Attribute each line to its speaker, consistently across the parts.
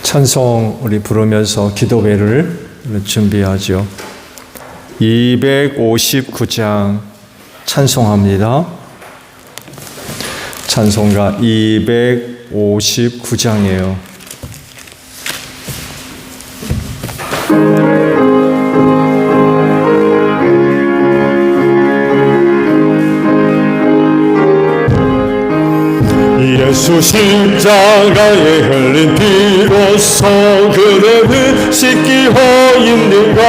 Speaker 1: 찬송 우리 부르면서 기도회를 준비하죠. 259장 찬송합니다. 찬송가 259장이에요.
Speaker 2: 예수 십자가에 흘린 피로써 그대는 씻기어 있는가.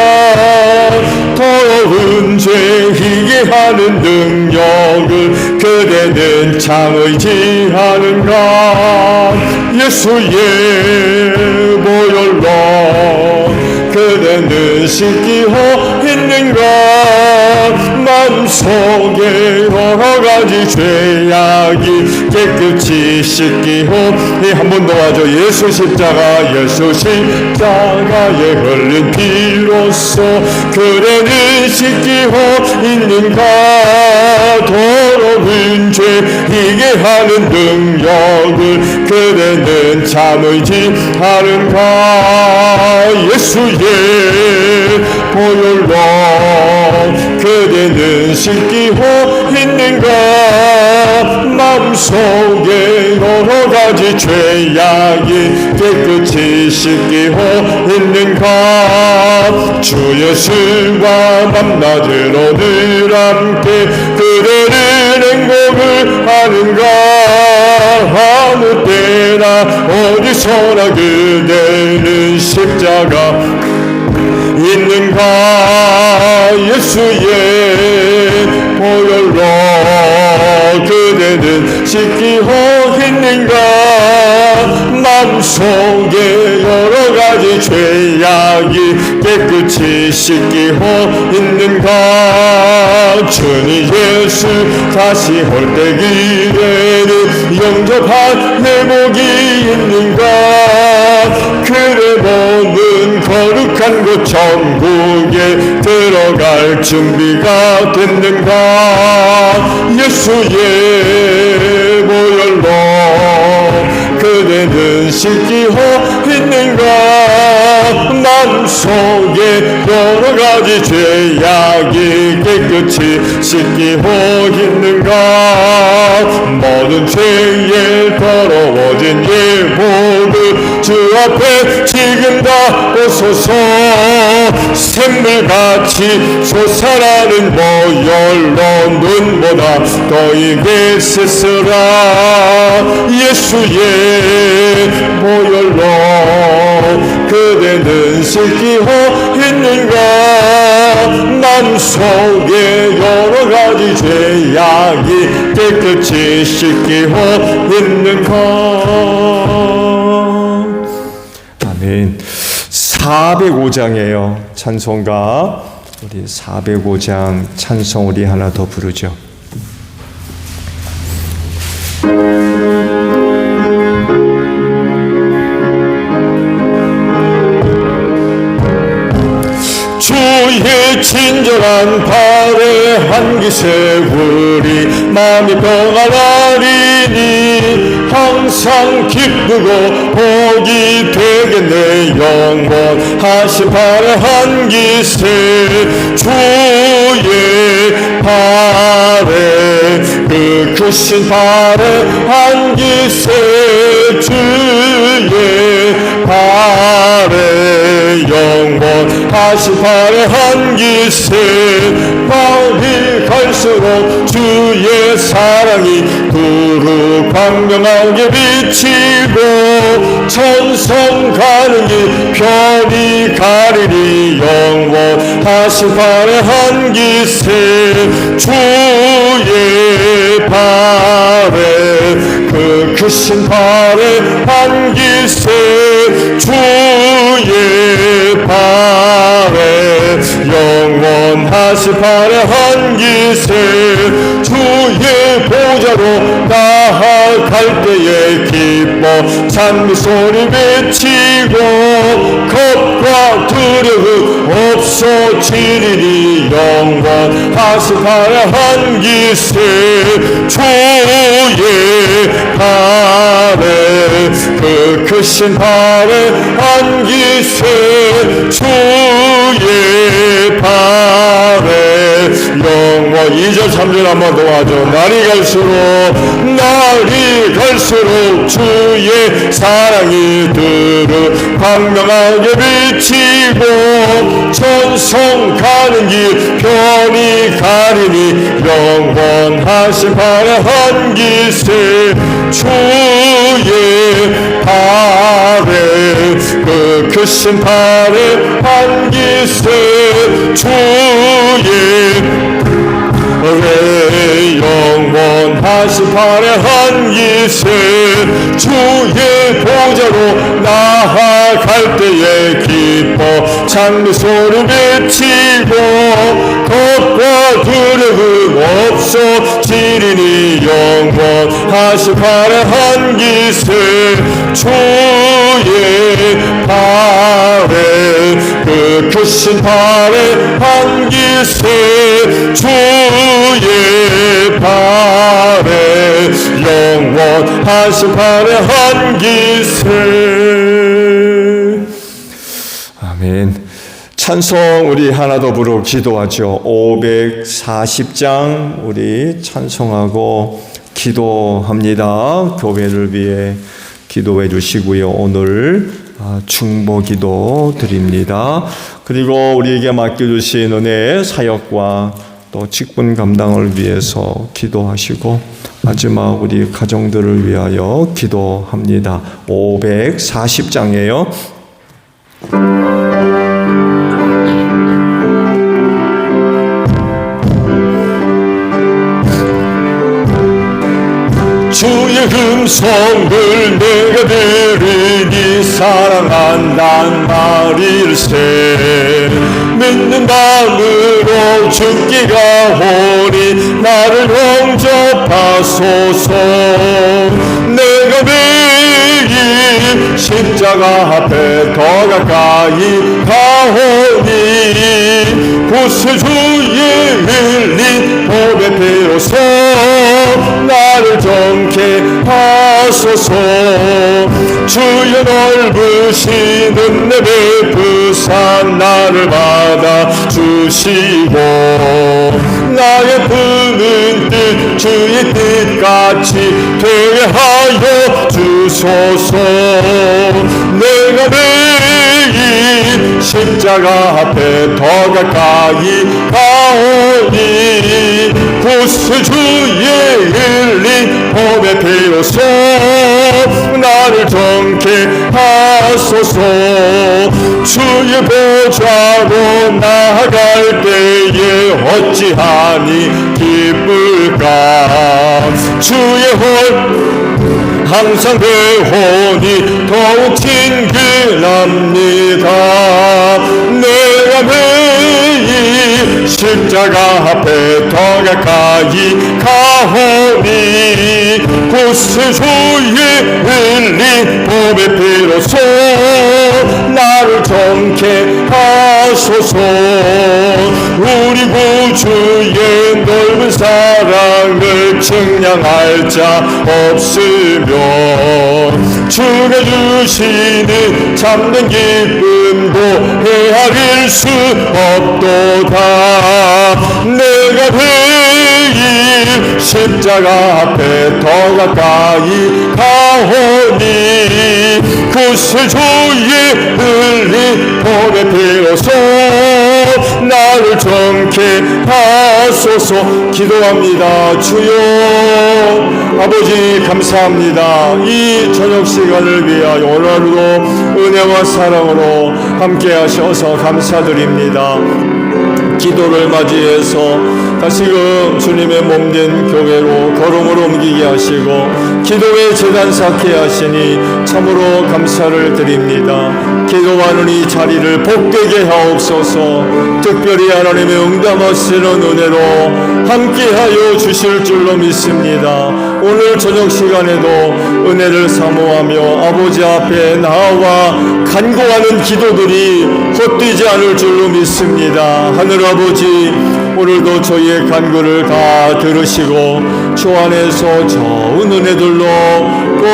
Speaker 2: 더러운 죄 희게 하는 능력을 그대는 참 의지하는가. 예수의 보혈로 그대는 씻기어 있는가. 마음속에 여러가지 죄악이 깨끗이 씻기고. 한 번 더 하죠. 예수 십자가에 흘린 피로써 그대는 씻기고 있는가. 더러운 죄 희게 하는 능력을 그대는 참 의지하는가. 예수의 보혈로 그대는 씻기고 있는가. 마음속에 여러가지 죄악이 깨끗이 씻기고 있는가. 주 예수와 만나들어 늘 함께 그대는 행복을 하는가. 아무 때나 어디서나 그대는 십자가 있는가. 예수의 보혈로 그대는 씻기어 있는가. 마음속에 여러가지 죄악이 깨끗이 씻기어 있는가. 주님 예수 다시 올 때 그대는 영접한 회복이 있는가. 그대 몸은 거룩한 곳 천국에 들어갈 준비가 됐는가. 예수의 보혈로 그대는 씻기어 있는가. 마음속에 여러가지 죄악이 깨끗이 씻기어 있는가. 모든 죄에 더러워진 예복을 주 앞에 지금 다 오소서. 샘물같이 솟아나는 보혈로 눈보다 더이게 씻으라. 예수의 보혈로 그대는 씻기어 있는가. 마음속에 여러가지 죄악이 깨끗이 씻기어 있는가. 아멘. 405장이에요. 찬송가 우리 405장 찬송 우리 하나 더 부르죠. 주의 친절한 발에 한기세 우리 마음이 평안하리니. 항상 기쁘고 복이 되겠네. 영원하신 발에 한기세 주의 발에 그 크신 발에 한기세 주의 발에 영원하신 발에 한기세. 마음이 갈수록 주의 사랑이 두루 광명하게 비치고 천성 가는 길 편히 가리니. 영원하신 발에 한기세 주의 발에 그 크신 발에 한기세 주의 발에 영원하신 발에 한기세. 주의 보좌로 나아갈 때에 기뻐 찬미 소리 외치고 겁과 두려움 없어지리니. 영원하신 발에 한기세 주의 발에 그 크신 발에 안기세 주의 발에 영원 2절 3절 한번 도와줘. 날이 갈수록 주의 사랑이 두루 광명하게 비치고 천성 가는 길 편히 가리니 영원하신 발에 한기세 주의 발에 그 크신 발에 한기세 주의 영원하신 발에 한기세 주의 보좌로 나아갈 때에 기뻐 찬미 소리 외치고 겁과 두려움 없어지리니 영원하신 발에 한기세 주의 발에 그 크신 발에 한기세 주의 발에 영원하신 발에 한기세. 아멘. 찬송 우리 하나 더 부르고 기도하죠. 540장 우리 찬송하고 기도합니다. 교회를 위해 기도해 주시고요. 오늘 중보기도 드립니다. 그리고 우리에게 맡겨주신 은혜의 사역과 또 직분 감당을 위해서 기도하시고 마지막 우리 가정들을 위하여 기도합니다. 540장이에요. 주의 음성을 내가 들으니 사랑한단 말일세 믿는 마음으로 죽기가 오니 나를 영접하소서 내가 매일 십자가 앞에 더 가까이 가오니 구세주의 흘린 몸의 피로써 나를 정케 하소서 주의 넓으신 은혜의 부산 나를 받아주시고 나의 부는 뜻 주의 뜻같이 되게 하여 주소서 내가 매일 십자가 앞에 더 가까이 가오니 구세주의 흘린 몸의 피로써 나를 정케 하소서 주의 보좌로 나아갈 때에 어찌하니 기쁠까 주의 항상 배혼이 더욱 친근합니다 내가 매일 십자가 앞에 더 가까이 가오니 구세주의 흘린 몸의 피로써 나를 정케 하소서 우리 구주의 넓은 사랑을 측량할 자 없으며 주가 주시는 참된 기쁨도 헤아릴 수 없도다 내가 매일 십자가 앞에 더 가까이 가오니 구세주의 흘린 몸의 피로써 나를 정케 하소서 기도합니다. 주여 아버지 감사합니다. 이 저녁 시간을 위하여 오늘 하루도 은혜와 사랑으로 함께 하셔서 감사드립니다. 기도를 맞이해서 다시금 주님의 몸된 교회로 걸음으로 옮기게 하시고 기도의 재단 쌓게 하시니 참으로 감사를 드립니다. 기도하는 이 자리를 복되게 하옵소서. 특별히 하나님의 응답하시는 은혜로 함께하여 주실 줄로 믿습니다. 오늘 저녁 시간에도 은혜를 사모하며 아버지 앞에 나와 간구하는 기도들이 헛되지 않을 줄로 믿습니다. 하늘 아버지 오늘도 저희의 간구를 다 들으시고 주 안에서 좋은 은혜들로 꼭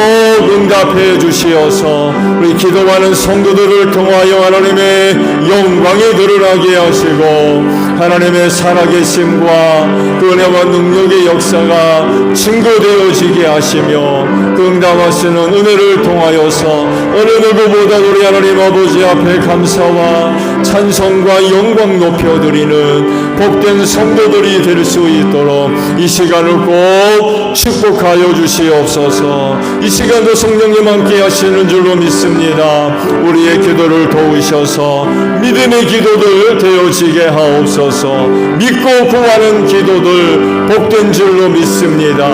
Speaker 2: 응답해 주시어서 우리 기도하는 성도들을 통하여 하나님의 영광이 드러나게 하시고 하나님의 살아계심과 그 은혜와 능력의 역사가 증거되어지게 하시며 그 응답하시는 은혜를 통하여서 어느 누구보다 우리 하나님 아버지 앞에 감사와 찬송과 영광 높여드리는 복된 성도들이 될 수 있도록 이 시간을 꼭 축복하여 주시옵소서. 이 시간도 성령님 함께 하시는 줄로 믿습니다. 우리의 기도를 도우셔서 믿음의 기도들 되어지게 하옵소서. 믿고 구하는 기도들 복된 줄로 믿습니다.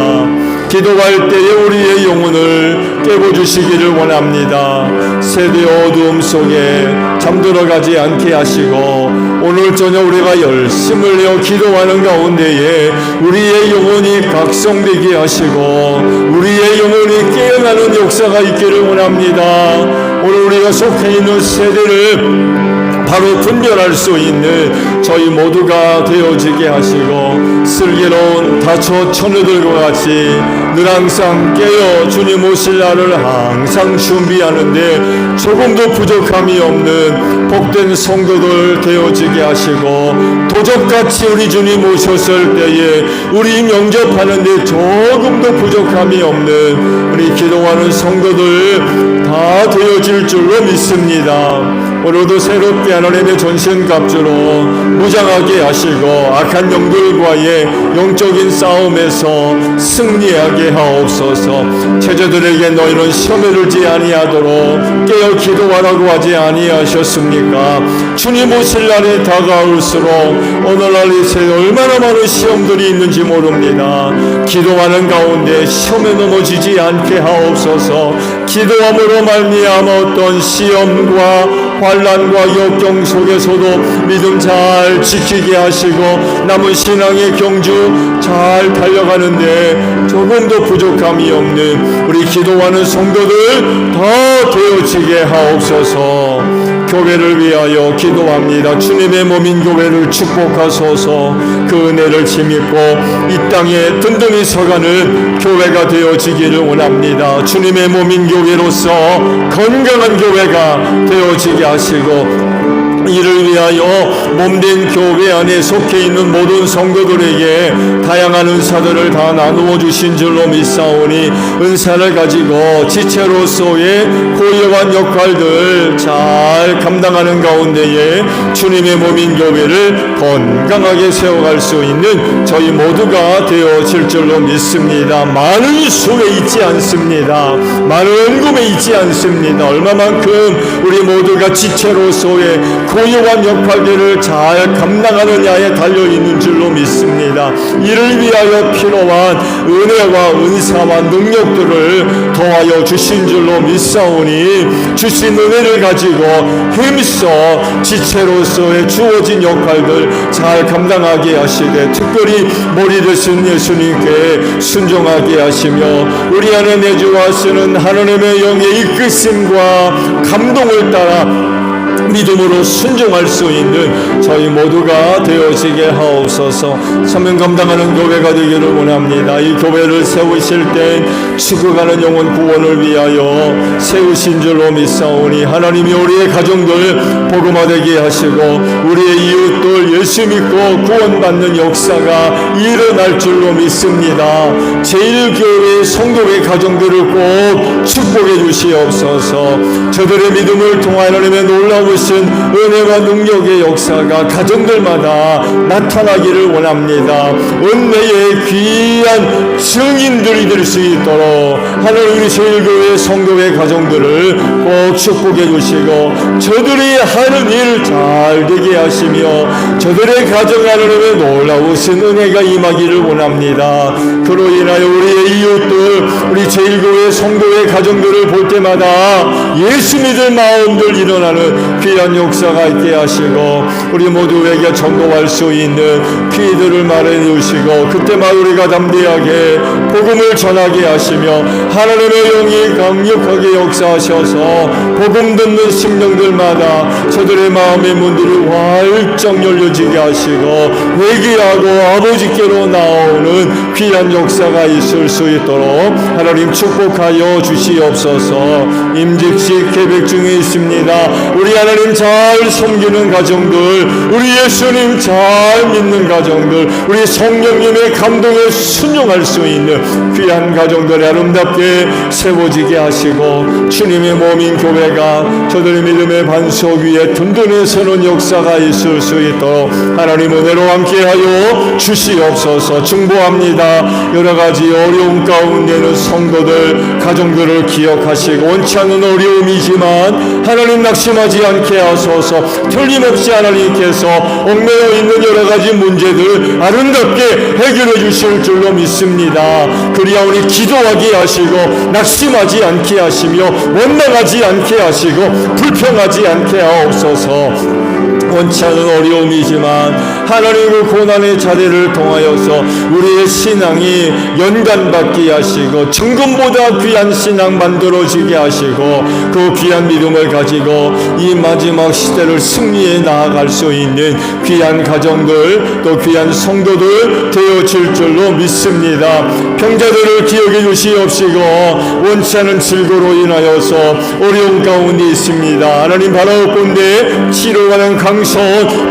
Speaker 2: 기도할 때에 우리의 영혼을 깨워주시기를 원합니다. 세대 어두움 속에 잠들어가지 않게 하시고 오늘 저녁 우리가 열심을 내어 기도하는 가운데에 우리의 영혼이 각성되게 하시고 우리의 영혼이 깨어나는 역사가 있기를 원합니다. 오늘 우리가 속해 있는 세대를 바로 분별할 수 있는 저희 모두가 되어지게 하시고 슬기로운 다초 처녀들과 같이 늘 항상 깨어 주님 오실 날을 항상 준비하는데 조금도 부족함이 없는 복된 성도들 되어지게 하시고 도적같이 우리 주님 오셨을 때에 우리 영접하는데 조금도 부족함이 없는 우리 기도하는 성도들 다 되어질 줄로 믿습니다. 오늘도 새롭게 하나님의 전신갑주로 무장하게 하시고 악한 영들과의 영적인 싸움에서 승리하게 하옵소서. 체제들에게 너희는 시험에 들지 아니하도록 깨어 기도하라고 하지 아니하셨습니까? 주님 오실 날이 다가올수록 오늘날 이 세상에 얼마나 많은 시험들이 있는지 모릅니다. 기도하는 가운데 시험에 넘어지지 않게 하옵소서. 기도함으로 말미암아 어떤 시험과 환난과 역경 속에서도 믿음 잘 지키게 하시고 남은 신앙의 경주 잘 달려가는데 조금도 부족함이 없는 우리 기도하는 성도들 다 되어지게 하옵소서. 교회를 위하여 기도합니다. 주님의 몸인 교회를 축복하소서. 그 은혜를 힘입고 이 땅에 든든히 서가는 교회가 되어지기를 원합니다. 주님의 몸인 교회로서 건강한 교회가 되어지게 하시고 이를 위하여 몸된 교회 안에 속해 있는 모든 성도들에게 다양한 은사들을 다 나누어 주신 줄로 믿사오니 은사를 가지고 지체로서의 고유한 역할들 잘 감당하는 가운데에 주님의 몸인 교회를 건강하게 세워갈 수 있는 저희 모두가 되어질 줄로 믿습니다. 많은 수에 있지 않습니다. 많은 금에 있지 않습니다. 얼마만큼 우리 모두가 지체로서의 고유한 역할들을 잘 감당하느냐에 달려있는 줄로 믿습니다. 이를 위하여 필요한 은혜와 은사와 능력들을 더하여 주신 줄로 믿사오니 주신 은혜를 가지고 힘써 지체로서의 주어진 역할들 잘 감당하게 하시되 특별히 머리 되신 예수님께 순종하게 하시며 우리 안에 내주하시는 하나님의 영의 이끄심과 감동을 따라 믿음으로 순종할 수 있는 저희 모두가 되어지게 하옵소서. 사명 감당하는 교회가 되기를 원합니다. 이 교회를 세우실 때 죽어가는 영혼 구원을 위하여 세우신 줄로 믿사오니 하나님이 우리의 가정들 복음화되게 하시고 우리의 이웃들 예수 믿고 구원받는 역사가 일어날 줄로 믿습니다. 제1교회 성도의 가정들을 꼭 축복해 주시옵소서. 저들의 믿음을 통하여 하나님의 놀라우신 은혜와 능력의 역사가 가정들마다 나타나기를 원합니다. 은혜의 귀한 증인들이 될 수 있도록 하나님 제1교회 성도의 가정들을 꼭 축복해 주시고 저들이 하는 일 잘 되게 하시며 저들의 가정 하나님의 놀라우신 은혜가 임하기를 원합니다. 그로 인하여 우리의 이웃들 우리 제1교회 성도의 가정들을 볼 때마다 예수 믿을 마음들 일어나는 귀한 역사가 있게 하시고 우리 모두에게 전도할 수 있는 피들을 마련해 주시고 그때마다 우리가 담대하게 복음을 전하게 하시며 하나님의 영이 강력하게 역사하셔서 복음 듣는 심령들마다 저들의 마음의 문들이 활짝 열려지게 하시고 회개하고 아버지께로 나오는 귀한 역사가 있을 수 있도록 하나님 축복하여 주시옵소서. 임직식 계획 중에 있습니다. 우리 하나님 잘 섬기는 가정들, 우리 예수님 잘 믿는 가정들, 우리 성령님의 감동에 순종할 수 있는 귀한 가정들이 아름답게 세워지게 하시고 주님의 몸인 교회가 저들의 믿음의 반석 위에 든든히 서는 역사가 있을 수 있도록 하나님 은혜로 함께하여 주시옵소서. 중보합니다. 여러 가지 어려움 가운데는 성도들, 가정들을 기억하시고 원치 않는 어려움이지만 하나님 낙심하지 않게 하소서. 틀림없이 하나님께서 얽매여 있는 여러 가지 문제들 아름답게 해결해 주실 줄로 믿습니다. 그리하오니 기도하게 하시고 낙심하지 않게 하시며 원망하지 않게 하시고 불평하지 않게 하옵소서. 원치 않은 어려움이지만 하나님 그 고난의 자리를 통하여서 우리의 신앙이 연관받게 하시고 정금보다 귀한 신앙 만들어지게 하시고 그 귀한 믿음을 가지고 이 마지막 시대를 승리해 나아갈 수 있는 귀한 가정들 또 귀한 성도들 되어질 줄로 믿습니다. 병자들을 기억해 주시옵시고 원치 않은 질고로 인하여서 어려움 가운데 있습니다. 하나님 바라옵건대 치료하는 강선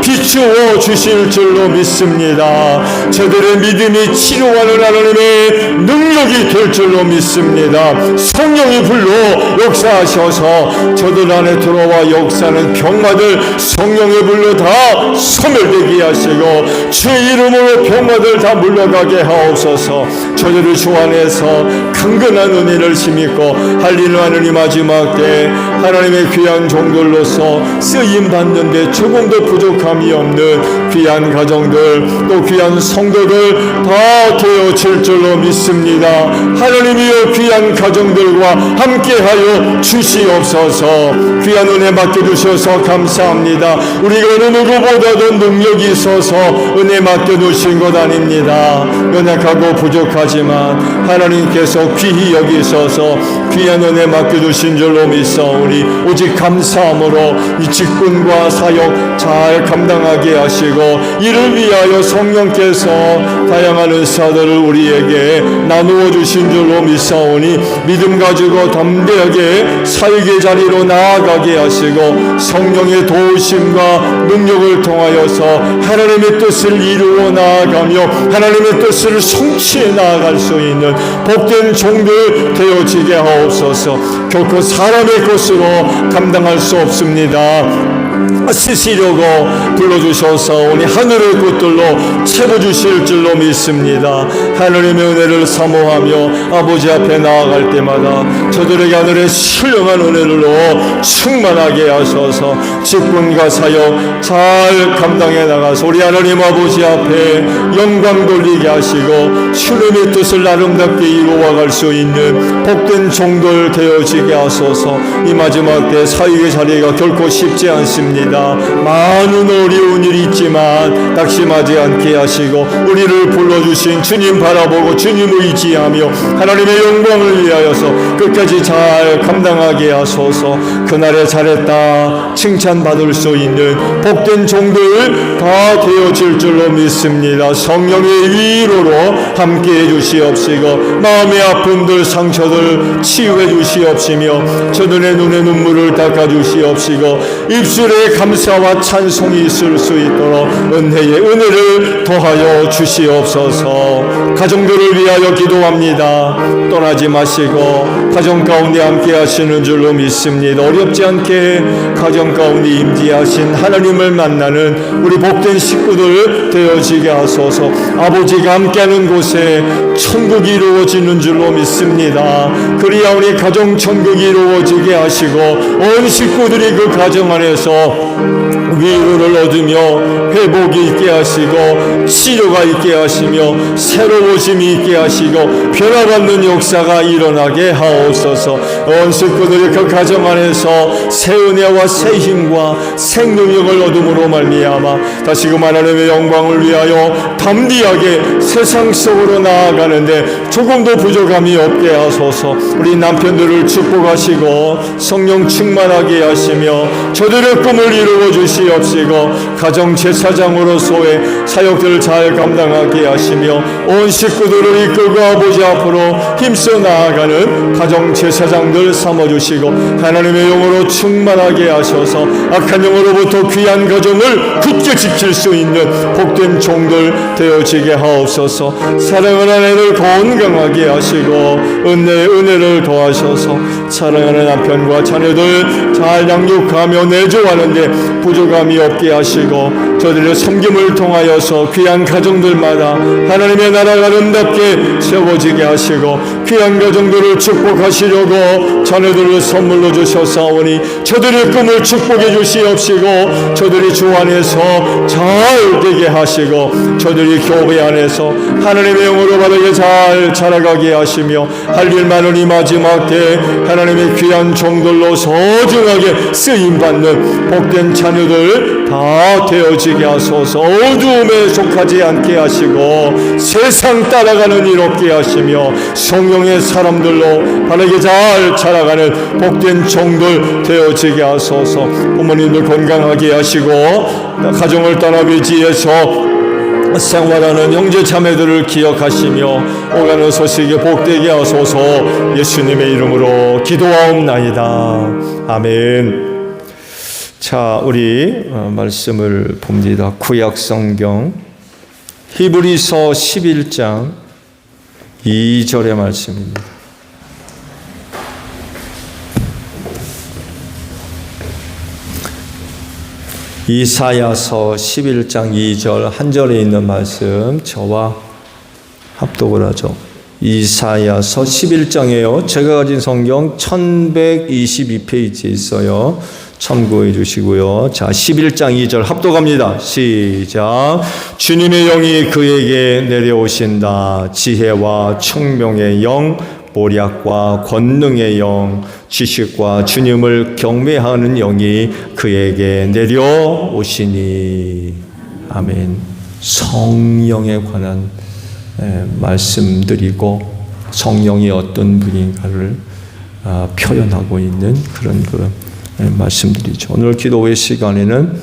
Speaker 2: 비추어 주실 줄로 믿습니다. 저들의 믿음이 치료하는 하나님의 능력이 될 줄로 믿습니다. 성령이 불러 역사하셔서 저들 안에 들어와 역사하는 병마들 성령의 불로 다 소멸되게 하시고 주의 이름으로 병마들 다 물러가게 하옵소서. 저들을 주 안에서 강건한 은혜를 힘입고 할리는 하느님 마지막 때 하나님의 귀한 종들로서 쓰임 받는데 조금도 부족함이 없는 귀한 가정들 또 귀한 성도들 다 되어질 줄로 믿습니다. 하나님이여 귀한 가정들과 함께하여 주시옵소서. 귀한 은혜 맡겨주셔서 감사합니다. 우리가 어느 누구보다도 능력이 있어서 은혜 맡겨주신 것 아닙니다. 연약하고 부족하지만 하나님께서 귀히 여기셔서 귀한 은혜 맡겨주신 줄로 믿사오니 오직 감사함으로 이 직분과 사역 잘 감당하게 하시고 이를 위하여 성령께서 다양한 은사들을 우리에게 나누어 주신 줄로 믿사오니 믿음 가지고 담대하게 사역의 자리로 나아가게 하시고 성령의 도우심과 능력을 통하여서 하나님의 뜻을 이루어 나아가며 하나님의 뜻을 성취해 나아갈 수 있는 복된 종들 되어지게 하옵소서. 결코 사람의 것으로 감당할 수 없습니다. 쓰시려고 불러주셔서 오늘 하늘의 꽃들로 채워주실 줄로 믿습니다. 하나님의 은혜를 사모하며 아버지 앞에 나아갈 때마다 저들에게 하늘의 신령한 은혜로 충만하게 하셔서 직분과 사역 잘 감당해 나가서 우리 하나님 아버지 앞에 영광 돌리게 하시고 주님의 뜻을 아름답게 이루어갈 수 있는 복된 종들 되어지게 하소서. 이 마지막 때 사역의 자리가 결코 쉽지 않습니다. 많은 어려운 일이 있지만 낙심하지 않게 하시고 우리를 불러주신 주님 바라보고 주님 의지하며 하나님의 영광을 위하여서 끝까지 잘 감당하게 하소서. 그날에 잘했다 칭찬받을 수 있는 복된 종들 다 되어질 줄로 믿습니다. 성령의 위로로 함께해 주시옵시고 마음의 아픔들 상처들 치유해 주시옵시며 저들의 눈에 눈물을 닦아 주시옵시고 입술에 감사와 찬송이 있을 수 있도록 은혜의 은혜를 더하여 주시옵소서. 가정들을 위하여 기도합니다. 떠나지 마시고 가정 가운데 함께 하시는 줄로 믿습니다. 어렵지 않게 가정 가운데 임재하신 하나님을 만나는 우리 복된 식구들 되어지게 하소서. 아버지가 함께하는 곳에 천국이 이루어지는 줄로 믿습니다. 그리하오니 가정 천국이 이루어지게 하시고 온 식구들이 그 가정 안에서 위로를 얻으며 회복이 있게 하시고 치료가 있게 하시며 새로워짐이 있게 하시고 변화받는 역사가 일어나게 하옵소서. 온 식구들이 그 가정 안에서 새 은혜와 새 힘과 생명력을 얻음으로 말미암아 다시금 하나님의 영광을 위하여 담대하게 세상 속으로 나아가는데 조금도 부족함이 없게 하소서. 우리 남편들을 축복하시고 성령 충만하게 하시며 저들의 꿈을 이루어 주시옵시고 가정 제사장으로서의 사역들을 잘 감당하게 하시며 온 식구들을 이끌고 아버지 앞으로 힘써 나아가는 가정 제사장들 삼아주시고 하나님의 영으로 충만하게 하셔서 악한 영으로부터 귀한 가정을 굳게 지킬 수 있는 복된 종들 되어지게 하옵소서. 사랑하는 아내를 건강하게 하시고 은혜를 더하셔서 사랑하는 남편과 자녀들 잘 양육하며 내조하는데 부족함이 없게 하시고 저들의 섬김을 통하여서 귀한 가정들마다 하나님의 나라가 아름답게 세워지게 하시고 귀한 가정들을 축복하시려고 자녀들을 선물로 주셨사오니 저들의 꿈을 축복해 주시옵시고 저들이 주 안에서 잘 되게 하시고 저들이 교회 안에서 하나님의 영으로 바르게 잘 자라가게 하시며 할 일 많은 이 마지막 때 하나님의 귀한 종들로 소중하게 쓰임받는 복된 자녀들 다 되어지게 하소서. 어두움에 속하지 않게 하시고 세상 따라가는 일 없게 하시며 성령의 사람들로 바르게 잘 자라가는 복된 종들 되어지게 하소서. 부모님들 건강하게 하시고 가정을 떠나 외지에서 생활하는 형제 자매들을 기억하시며 오가는 소식에 복되게 하소서. 예수님의 이름으로 기도하옵나이다. 아멘. 자, 우리 말씀을 봅니다. 구약 성경 히브리서 11장 2절의 말씀입니다. 이사야서 11장 2절 한 절에 있는 말씀 저와 합독을 하죠. 이사야서 11장이에요. 제가 가진 성경 1122페이지에 있어요. 참고해 주시고요. 자, 11장 2절 합독합니다. 시작. 주님의 영이 그에게 내려오신다. 지혜와 청명의 영, 모략과 권능의 영, 지식과 주님을 경외하는 영이 그에게 내려오시니. 아멘. 성령에 관한 말씀드리고 성령이 어떤 분인가를 표현하고 있는 그런 말씀드리죠. 오늘 기도회 시간에는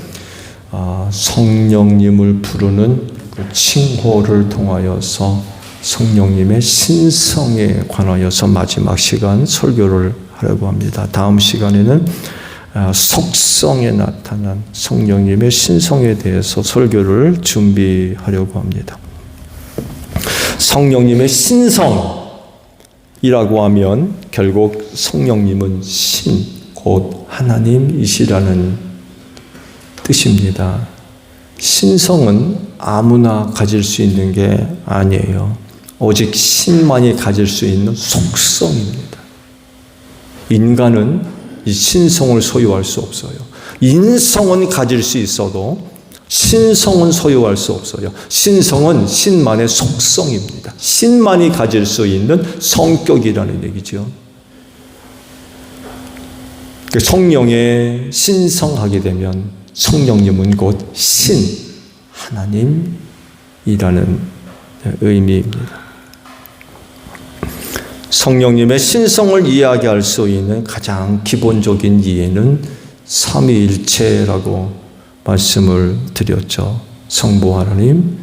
Speaker 2: 성령님을 부르는 그 칭호를 통하여서 성령님의 신성에 관하여서 마지막 시간 설교를 하려고 합니다. 다음 시간에는 속성에 나타난 성령님의 신성에 대해서 설교를 준비하려고 합니다. 성령님의 신성이라고 하면 결국 성령님은 신, 곧 하나님이시라는 뜻입니다. 신성은 아무나 가질 수 있는 게 아니에요. 오직 신만이 가질 수 있는 속성입니다. 인간은 이 신성을 소유할 수 없어요. 인성은 가질 수 있어도 신성은 소유할 수 없어요. 신성은 신만의 속성입니다. 신만이 가질 수 있는 성격이라는 얘기죠. 성령에 신성하게 되면 성령님은 곧 신, 하나님이라는 의미입니다. 성령님의 신성을 이야기할 수 있는 가장 기본적인 이해는 삼위일체라고 말씀을 드렸죠. 성부 하나님,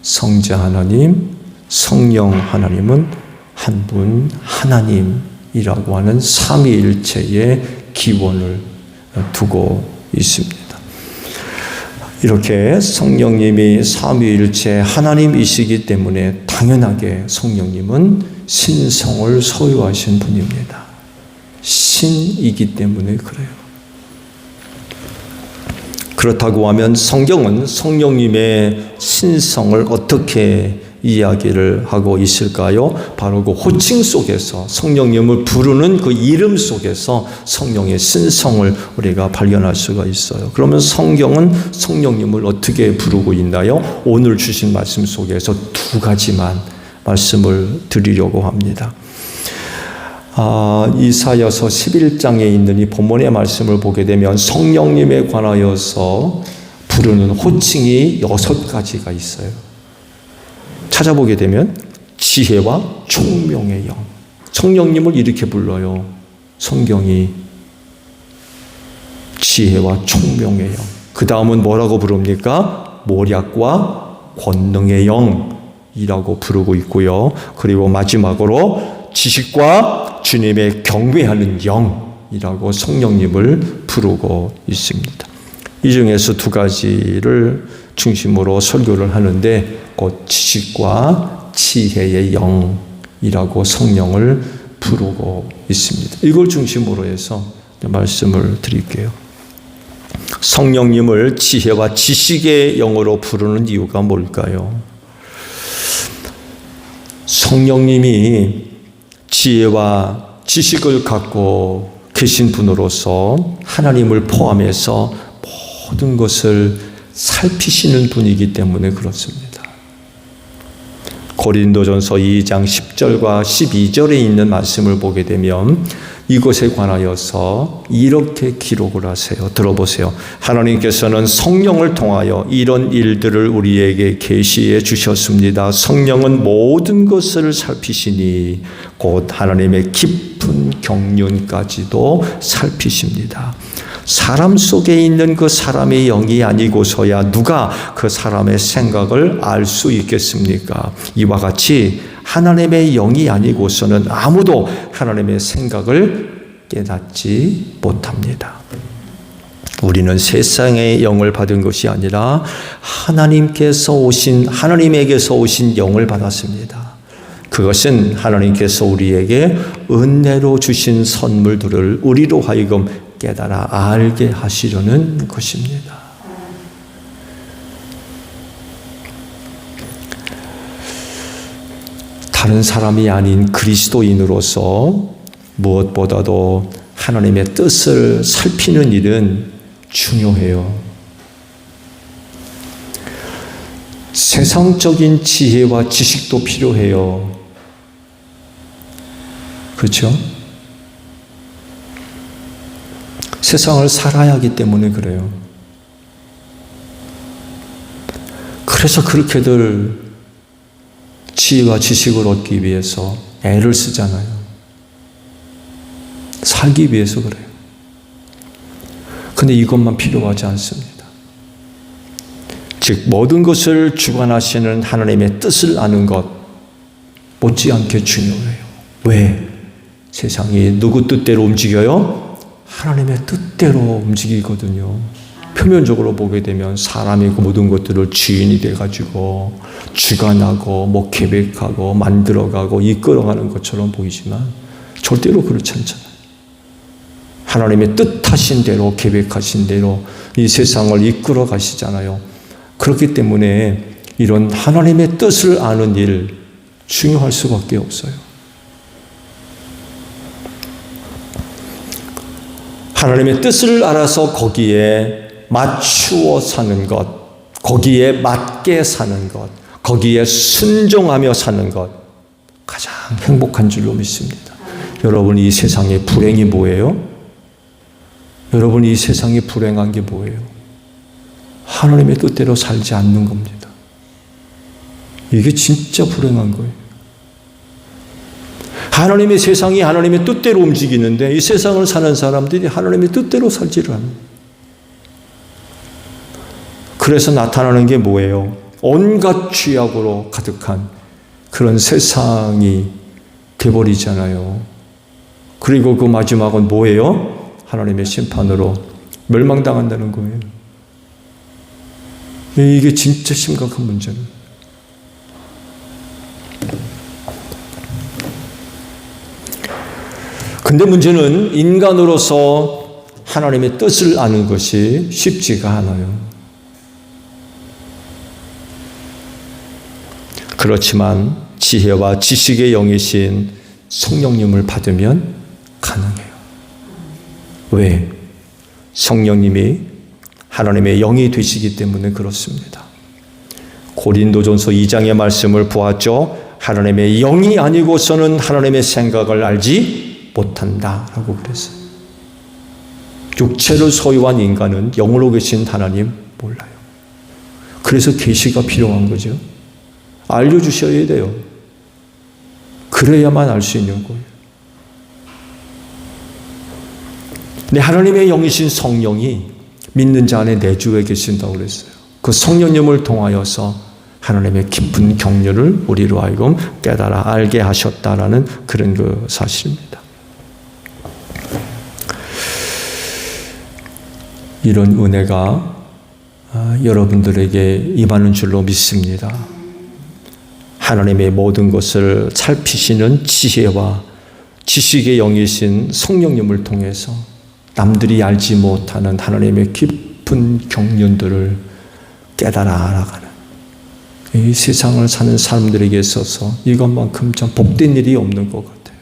Speaker 2: 성자 하나님, 성령 하나님은 한 분 하나님이라고 하는 삼위일체의 기원을 두고 있습니다. 이렇게 성령님이 삼위일체 하나님이시기 때문에 당연하게 성령님은 신성을 소유하신 분입니다. 신이기 때문에 그래요. 그렇다고 하면 성경은 성령님의 신성을 어떻게
Speaker 1: 이야기를 하고 있을까요? 바로 그 호칭 속에서 성령님을 부르는 그 이름 속에서 성령의 신성을 우리가 발견할 수가 있어요. 그러면 성경은 성령님을 어떻게 부르고 있나요? 오늘 주신 말씀 속에서 두 가지만 말씀을 드리려고 합니다. 이사야서 11장에 있는 이 본문의 말씀을 보게 되면 성령님에 관하여서 부르는 호칭이 6가지가 있어요. 찾아보게 되면 지혜와 총명의 영. 성령님을 이렇게 불러요. 성경이 지혜와 총명의 영. 그 다음은 뭐라고 부릅니까? 모략과 권능의 영이라고 부르고 있고요. 그리고 마지막으로 지식과 주님의 경외하는 영이라고 성령님을 부르고 있습니다. 이 중에서 두 가지를 중심으로 설교를 하는데 곧 지식과 지혜의 영이라고 성령을 부르고 있습니다. 이걸 중심으로 해서 말씀을 드릴게요. 성령님을 지혜와 지식의 영으로 부르는 이유가 뭘까요? 성령님이 지혜와 지식을 갖고 계신 분으로서 하나님을 포함해서 모든 것을 살피시는 분이기 때문에 그렇습니다. 고린도전서 2장 10절과 12절에 있는 말씀을 보게 되면 이것에 관하여서 이렇게 기록을 하세요. 들어보세요. 하나님께서는 성령을 통하여 이런 일들을 우리에게 계시해 주셨습니다. 성령은 모든 것을 살피시니 곧 하나님의 깊은 경륜까지도 살피십니다. 사람 속에 있는 그 사람의 영이 아니고서야 누가 그 사람의 생각을 알 수 있겠습니까? 이와 같이 하나님의 영이 아니고서는 아무도 하나님의 생각을 깨닫지 못합니다. 우리는 세상의 영을 받은 것이 아니라 하나님에게서 오신 영을 받았습니다. 그것은 하나님께서 우리에게 은혜로 주신 선물들을 우리로 하여금 깨달아 알게 하시려는 것입니다. 다른 사람이 아닌 그리스도인으로서 무엇보다도 하나님의 뜻을 살피는 일은 중요해요. 세상적인 지혜와 지식도 필요해요. 그렇죠? 세상을 살아야 하기 때문에 그래요. 그래서 그렇게들 지혜와 지식을 얻기 위해서 애를 쓰잖아요. 살기 위해서 그래요. 근데 이것만 필요하지 않습니다. 즉 모든 것을 주관하시는 하나님의 뜻을 아는 것 못지않게 중요해요. 왜? 세상이 누구 뜻대로 움직여요? 하나님의 뜻대로 움직이거든요. 표면적으로 보게 되면 사람이 그 모든 것들을 주인이 돼가지고 주관하고 계획하고 만들어가고 이끌어가는 것처럼 보이지만 절대로 그렇지 않잖아요. 하나님의 뜻하신 대로 계획하신 대로 이 세상을 이끌어 가시잖아요. 그렇기 때문에 이런 하나님의 뜻을 아는 일 중요할 수밖에 없어요. 하나님의 뜻을 알아서 거기에 맞추어 사는 것, 거기에 맞게 사는 것, 거기에 순종하며 사는 것, 가장 행복한 줄로 믿습니다. 여러분, 이 세상의 불행이 뭐예요? 여러분, 이 세상이 불행한 게 뭐예요? 하나님의 뜻대로 살지 않는 겁니다. 이게 진짜 불행한 거예요. 하나님의 세상이 하나님의 뜻대로 움직이는데 이 세상을 사는 사람들이 하나님의 뜻대로 살지를 않아요. 그래서 나타나는 게 뭐예요? 온갖 죄악으로 가득한 그런 세상이 돼버리잖아요. 그리고 그 마지막은 뭐예요? 하나님의 심판으로 멸망당한다는 거예요. 이게 진짜 심각한 문제는. 근데 문제는 인간으로서 하나님의 뜻을 아는 것이 쉽지가 않아요. 그렇지만 지혜와 지식의 영이신 성령님을 받으면 가능해요. 왜? 성령님이 하나님의 영이 되시기 때문에 그렇습니다. 고린도전서 2장의 말씀을 보았죠. 하나님의 영이 아니고서는 하나님의 생각을 알지 못한다라고 그랬어요. 육체를 소유한 인간은 영으로 계신 하나님 몰라요. 그래서 계시가 필요한 거죠. 알려주셔야 돼요. 그래야만 알 수 있는 거예요. 근데 하나님의 영이신 성령이 믿는 자 안에 내주에 계신다고 그랬어요. 그 성령님을 통하여서 하나님의 깊은 경륜을 우리로 하여금 깨달아 알게 하셨다라는 그런 그 사실입니다. 이런 은혜가 여러분들에게 임하는 줄로 믿습니다. 하나님의 모든 것을 살피시는 지혜와 지식의 영이신 성령님을 통해서 남들이 알지 못하는 하나님의 깊은 경륜들을 깨달아 알아가는 이 세상을 사는 사람들에게 있어서 이것만큼 참 복된 일이 없는 것 같아요.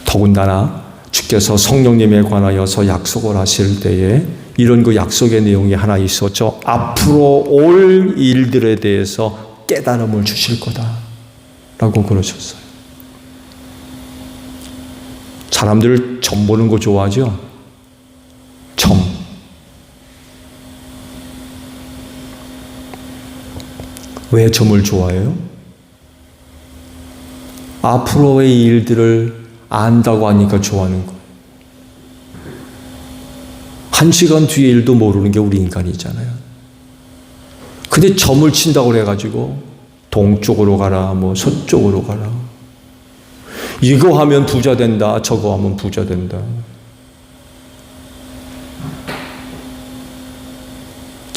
Speaker 1: 더군다나 주께서 성령님에 관하여서 약속을 하실 때에 이런 그 약속의 내용이 하나 있었죠. 앞으로 올 일들에 대해서 깨달음을 주실 거다라고 그러셨어요. 사람들 점 보는 거 좋아하죠? 점. 왜 점을 좋아해요? 앞으로의 일들을 안다고 하니까 좋아하는 거예요. 1시간 뒤의 일도 모르는 게 우리 인간이잖아요. 근데 점을 친다고 해가지고 동쪽으로 가라, 뭐 서쪽으로 가라. 이거 하면 부자 된다, 저거 하면 부자 된다.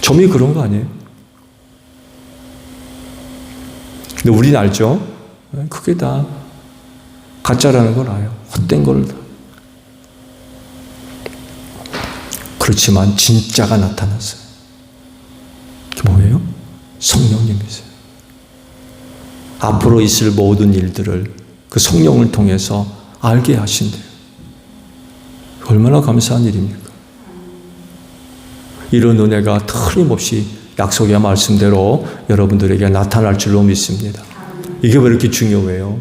Speaker 1: 점이 그런 거 아니에요? 근데 우리는 알죠? 그게 다 가짜라는 걸 알아요. 헛된 걸. 그렇지만 진짜가 나타났어요. 그게 뭐예요? 성령님이세요. 앞으로 있을 모든 일들을 그 성령을 통해서 알게 하신대요. 얼마나 감사한 일입니까? 이런 은혜가 틀림없이 약속의 말씀대로 여러분들에게 나타날 줄로 믿습니다. 이게 왜 이렇게 중요해요?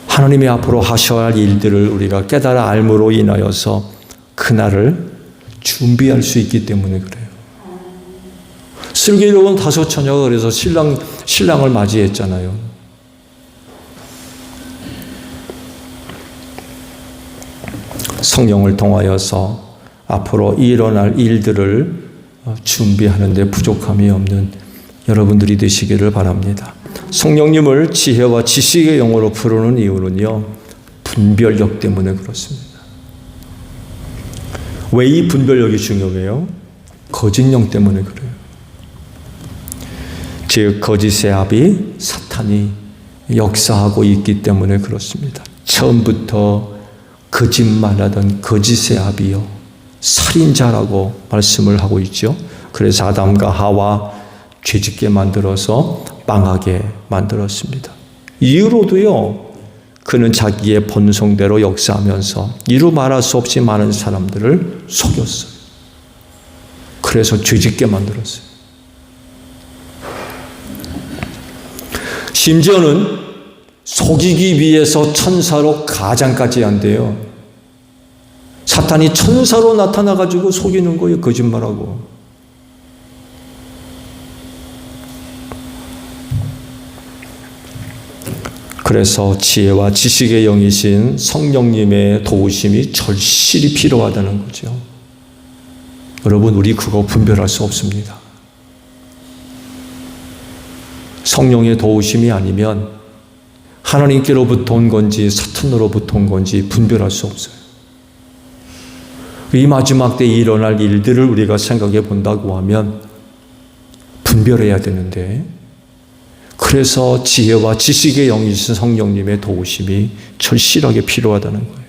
Speaker 1: 하나님이 앞으로 하셔야 할 일들을 우리가 깨달아 알므로 인하여서 그날을 준비할 수 있기 때문에 그래요. 슬기로운 다섯 처녀가 그래서 신랑을 맞이했잖아요. 성령을 통하여서 앞으로 일어날 일들을 준비하는 데 부족함이 없는 여러분들이 되시기를 바랍니다. 성령님을 지혜와 지식의 영으로 부르는 이유는요, 분별력 때문에 그렇습니다. 왜 이 분별력이 중요해요? 거짓령 때문에 그래요. 즉 거짓의 아비 사탄이 역사하고 있기 때문에 그렇습니다. 처음부터 거짓말하던 거짓의 아비요, 살인자라고 말씀을 하고 있죠. 그래서 아담과 하와 죄짓게 만들어서 망하게 만들었습니다. 이후로도요, 그는 자기의 본성대로 역사하면서 이루 말할 수 없이 많은 사람들을 속였어요. 그래서 죄짓게 만들었어요. 심지어는 속이기 위해서 천사로 가장까지 한대요. 사탄이 천사로 나타나가지고 속이는 거예요. 거짓말하고. 그래서 지혜와 지식의 영이신 성령님의 도우심이 절실히 필요하다는 거죠. 여러분, 우리 그거 분별할 수 없습니다. 성령의 도우심이 아니면 하나님께로부터 온 건지 사탄으로부터 온 건지 분별할 수 없어요. 이 마지막 때에 일어날 일들을 우리가 생각해 본다고 하면 분별해야 되는데, 그래서 지혜와 지식의 영이신 성령님의 도우심이 절실하게 필요하다는 거예요.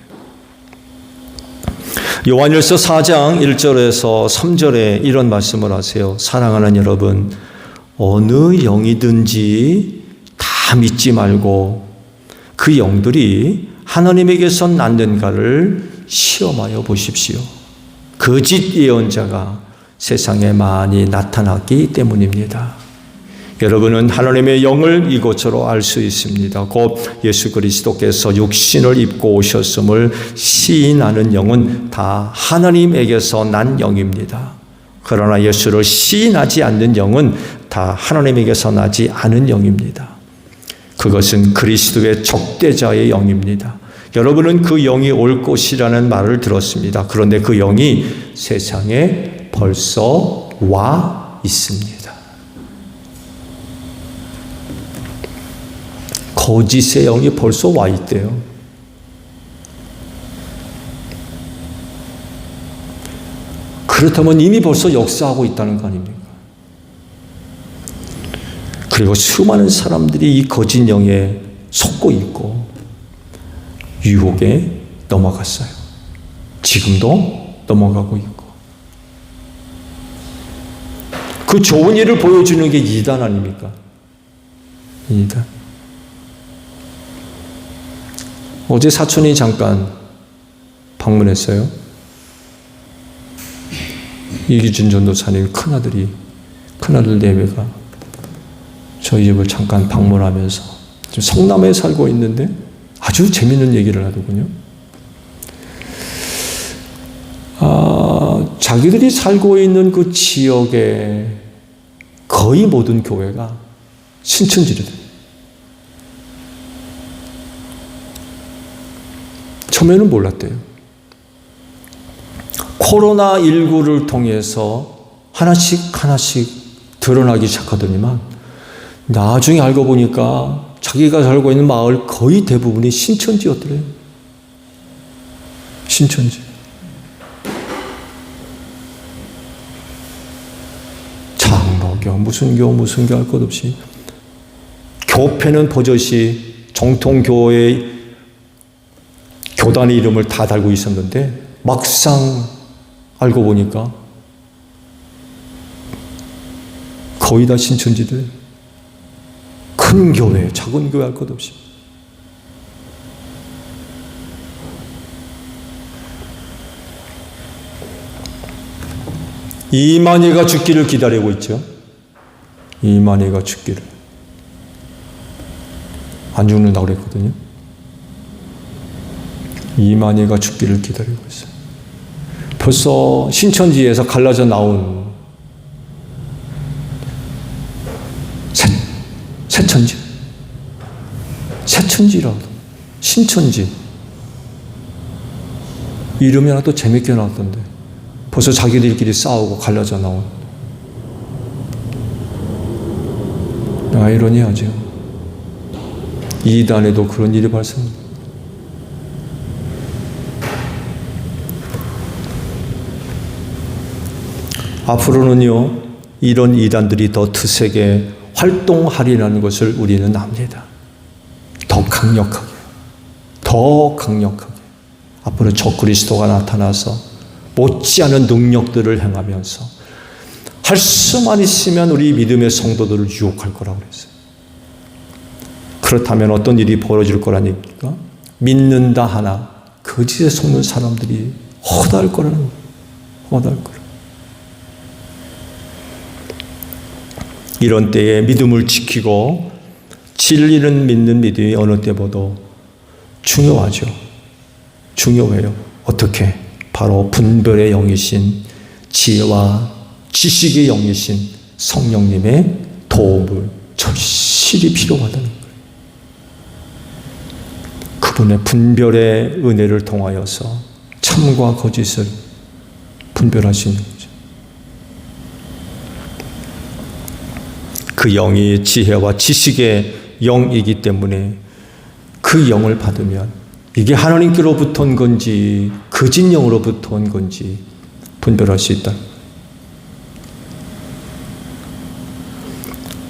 Speaker 1: 요한일서 4장 1절에서 3절에 이런 말씀을 하세요. 사랑하는 여러분, 어느 영이든지 다 믿지 말고 그 영들이 하나님에게서 났는가를 시험하여 보십시오. 거짓 예언자가 세상에 많이 나타났기 때문입니다. 여러분은 하나님의 영을 이것으로 알 수 있습니다. 곧 예수 그리스도께서 육신을 입고 오셨음을 시인하는 영은 다 하나님에게서 난 영입니다. 그러나 예수를 시인하지 않는 영은 다 하나님에게서 나지 않은 영입니다. 그것은 그리스도의 적대자의 영입니다. 여러분은 그 영이 올 것이라는 말을 들었습니다. 그런데 그 영이 세상에 벌써 와 있습니다. 거짓의 영이 벌써 와 있대요. 그렇다면 이미 벌써 역사하고 있다는 거 아닙니까? 그리고 수많은 사람들이 이 거짓 영에 속고 있고 유혹에 넘어갔어요. 지금도 넘어가고 있고. 그 좋은 일을 보여주는 게 이단 아닙니까? 이단. 어제 사촌이 잠깐 방문했어요. 이기준 전도사님 큰아들 내외가 저희 집을 잠깐 방문하면서 지금 성남에 살고 있는데 아주 재밌는 얘기를 하더군요. 자기들이 살고 있는 그 지역의 거의 모든 교회가 신천지래요. 처음에는 몰랐대요. 코로나19를 통해서 하나씩 드러나기 시작하더니만 나중에 알고 보니까 자기가 살고 있는 마을 거의 대부분이 신천지였더래요. 신천지. 장로교, 무슨 교 할 것 없이 교패는 버젓이 정통교회 교단의 이름을 다 달고 있었는데 막상 알고 보니까 거의 다 신천지들. 큰 교회, 작은 교회 할 것 없이. 이만희가 죽기를 기다리고 있죠. 이만희가 죽기를. 안 죽는다고 그랬거든요. 이만희가 죽기를 기다리고 있어요. 벌써 신천지에서 갈라져 나온 새천지라고. 신천지. 이름이 하나 또 재밌게 나왔던데. 벌써 자기들끼리 싸우고 갈라져 나온. 아이러니하죠. 이단에도 그런 일이 발생합니다. 앞으로는요, 이런 이단들이 더 드세게 활동하리라는 것을 우리는 압니다. 더 강력하게. 앞으로 적그리스도가 나타나서 못지않은 능력들을 행하면서 할 수만 있으면 우리 믿음의 성도들을 유혹할 거라고 그랬어요. 그렇다면 어떤 일이 벌어질 거라니까? 믿는다 하나 거짓에 속는 사람들이 허다할 거라는 거예요. 허다할 거라. 이런 때에 믿음을 지키고 진리는 믿는 믿음이 어느 때보다 중요하죠. 중요해요. 어떻게? 바로 분별의 영이신 지혜와 지식의 영이신 성령님의 도움을 절실히 필요하다는 거예요. 그분의 분별의 은혜를 통하여서 참과 거짓을 분별할 수 있는 거죠. 그 영이 지혜와 지식의 영이기 때문에 그 영을 받으면 이게 하나님께로부터 온 건지 거짓 영으로부터 온 건지 분별할 수 있다.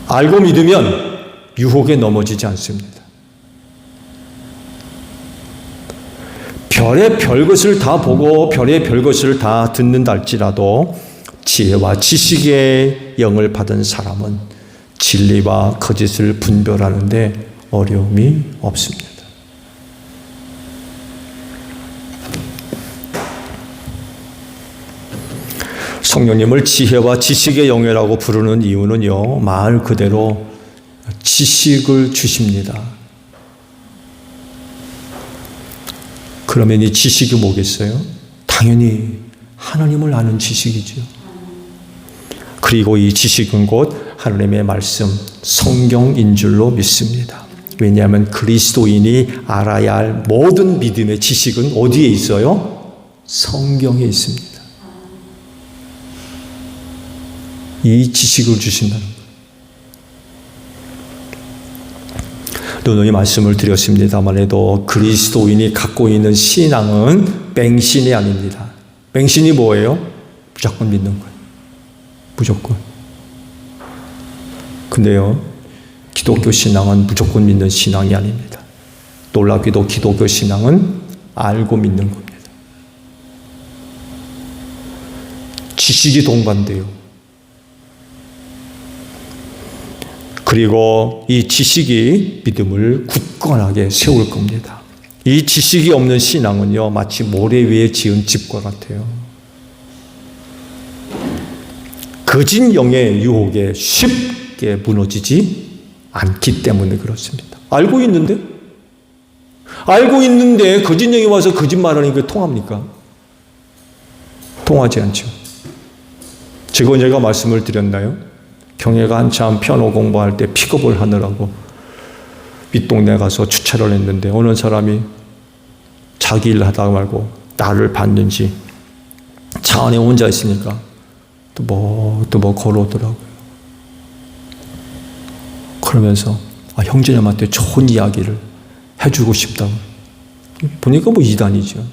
Speaker 1: 알고 믿으면 유혹에 넘어지지 않습니다. 별의 별것을 다 보고 별의 별것을 다 듣는다 할지라도 지혜와 지식의 영을 받은 사람은 진리와 거짓을 분별하는데 어려움이 없습니다. 성령님을 지혜와 지식의 영이라고 부르는 이유는요, 말 그대로 지식을 주십니다. 그러면 이 지식이 뭐겠어요? 당연히 하나님을 아는 지식이죠. 그리고 이 지식은 곧 하나님의 말씀, 성경인 줄로 믿습니다. 왜냐하면 그리스도인이 알아야 할 모든 믿음의 지식은 어디에 있어요? 성경에 있습니다. 이 지식을 주신다는 거예요. 누누이 말씀을 드렸습니다만 해도 그리스도인이 갖고 있는 신앙은 맹신이 아닙니다. 맹신이 뭐예요? 무조건 믿는 거예요. 무조건. 근데요, 기독교 신앙은 무조건 믿는 신앙이 아닙니다. 놀랍게도 기독교 신앙은 알고 믿는 겁니다. 지식이 동반돼요. 그리고 이 지식이 믿음을 굳건하게 세울 겁니다. 이 지식이 없는 신앙은요, 마치 모래 위에 지은 집과 같아요. 거짓 영의 유혹에 쉽게 무너지지 않기 때문에 그렇습니다. 알고 있는데 거짓 영이 와서 거짓말하는 게 통합니까? 통하지 않죠. 지금 제가 말씀을 드렸나요? 경혜가 한참 피아노 공부할 때 픽업을 하느라고 윗동네 가서 주차를 했는데 어느 사람이 자기 일 하다가 말고 나를 봤는지 차 안에 혼자 있으니까 또 뭐 걸어오더라고요. 그러면서 형제님한테 좋은 이야기를 해주고 싶다고. 보니까 뭐 이단이죠.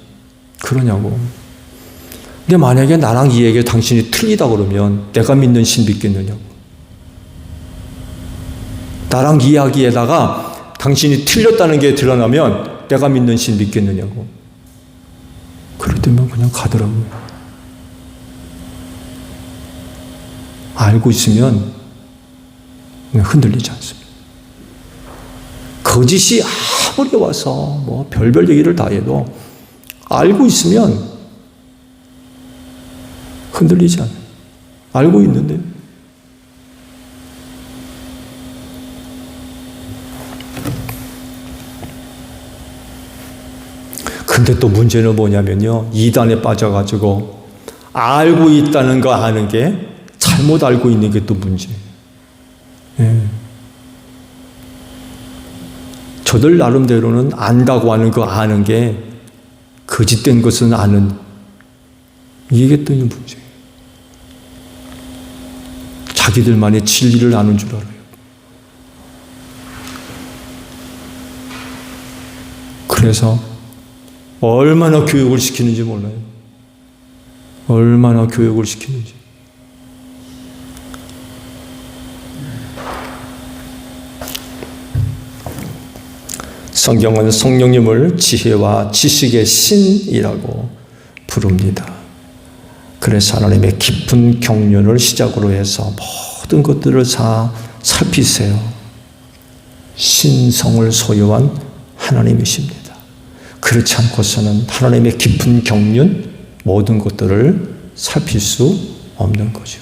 Speaker 1: 그러냐고. 근데 만약에 나랑 이 얘기에 당신이 틀리다 그러면 내가 믿는 신 믿겠느냐고. 나랑 이야기에다가 당신이 틀렸다는 게 드러나면 내가 믿는 신 믿겠느냐고. 그렇다면 그냥 가더라고요. 알고 있으면 그냥 흔들리지 않습니다. 거짓이 아무리 와서 뭐 별별 얘기를 다 해도 알고 있으면 흔들리지 않아요. 알고 있는데. 근데 또 문제는 뭐냐면요, 이단에 빠져가지고 알고 있다는 거 아는 게 잘못 알고 있는 게 또 문제예요. 예. 저들 나름대로는 안다고 하는 거 아는 게 거짓된 것은 아는, 이게 또 문제예요. 자기들만의 진리를 아는 줄 알아요. 그래서 얼마나 교육을 시키는지 몰라요. 얼마나 교육을 시키는지. 성경은 성령님을 지혜와 지식의 신이라고 부릅니다. 그래서 하나님의 깊은 경륜을 시작으로 해서 모든 것들을 다 살피세요. 신성을 소유한 하나님이십니다. 그렇지 않고서는 하나님의 깊은 경륜, 모든 것들을 살필 수 없는 거죠.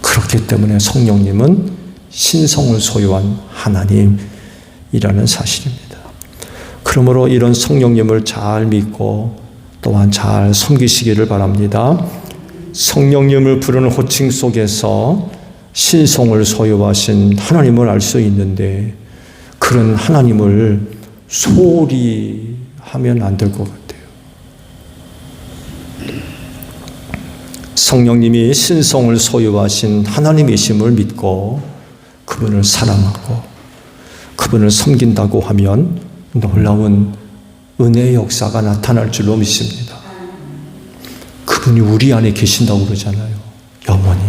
Speaker 1: 그렇기 때문에 성령님은 신성을 소유한 하나님이라는 사실입니다. 그러므로 이런 성령님을 잘 믿고 또한 잘 섬기시기를 바랍니다. 성령님을 부르는 호칭 속에서 신성을 소유하신 하나님을 알 수 있는데 그런 하나님을 소홀히 하면 안 될 것 같아요. 성령님이 신성을 소유하신 하나님이심을 믿고 그분을 사랑하고 그분을 섬긴다고 하면 놀라운 은혜의 역사가 나타날 줄로 믿습니다. 그분이 우리 안에 계신다고 그러잖아요. 영원히.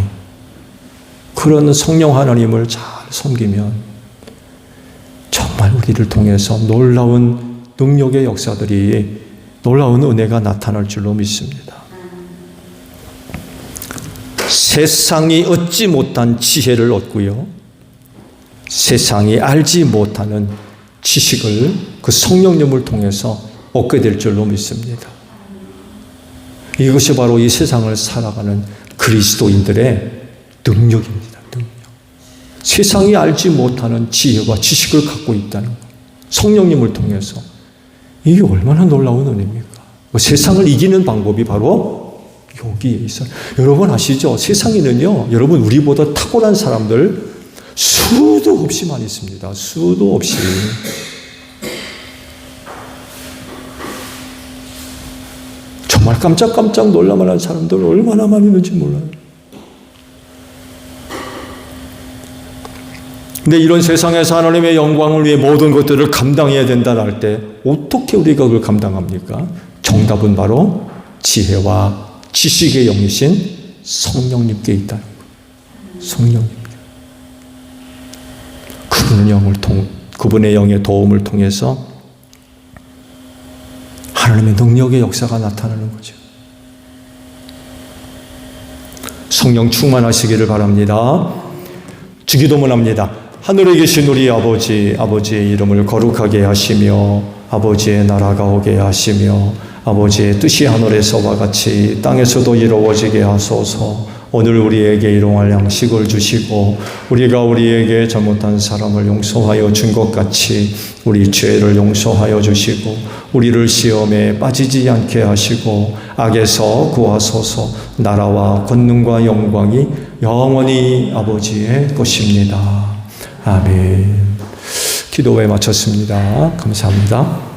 Speaker 1: 그런 성령 하나님을 잘 섬기면 정말 우리를 통해서 놀라운 능력의 역사들이 놀라운 은혜가 나타날 줄로 믿습니다. 세상이 얻지 못한 지혜를 얻고요, 세상이 알지 못하는 지식을 그 성령님을 통해서 얻게 될 줄로 믿습니다. 이것이 바로 이 세상을 살아가는 그리스도인들의 능력입니다. 능력. 세상이 알지 못하는 지혜와 지식을 갖고 있다는 것. 성령님을 통해서. 이게 얼마나 놀라운 은혜입니까? 세상을 이기는 방법이 바로 여기에 있어요. 여러분 아시죠? 세상에는요, 여러분 우리보다 탁월한 사람들 수도 없이 많이 있습니다. 수도 없이. 정말 깜짝깜짝 놀랄만한 사람들 얼마나 많이 있는지 몰라요. 근데 이런 세상에서 하나님의 영광을 위해 모든 것들을 감당해야 된다 할 때 어떻게 우리가 그걸 감당합니까? 정답은 바로 지혜와 지식의 영이신 성령님께 있다는 거예요. 성령님. 그분의 영의 도움을 통해서 하나님의 능력의 역사가 나타나는 거죠. 성령 충만하시기를 바랍니다. 주기도문 합니다. 하늘에 계신 우리 아버지, 아버지의 이름을 거룩하게 하시며 아버지의 나라가 오게 하시며 아버지의 뜻이 하늘에서와 같이 땅에서도 이루어지게 하소서. 오늘 우리에게 일용할 양식을 주시고 우리가 우리에게 잘못한 사람을 용서하여 준 것 같이 우리 죄를 용서하여 주시고 우리를 시험에 빠지지 않게 하시고 악에서 구하소서. 나라와 권능과 영광이 영원히 아버지의 것입니다. 아멘. 기도에 마쳤습니다. 감사합니다.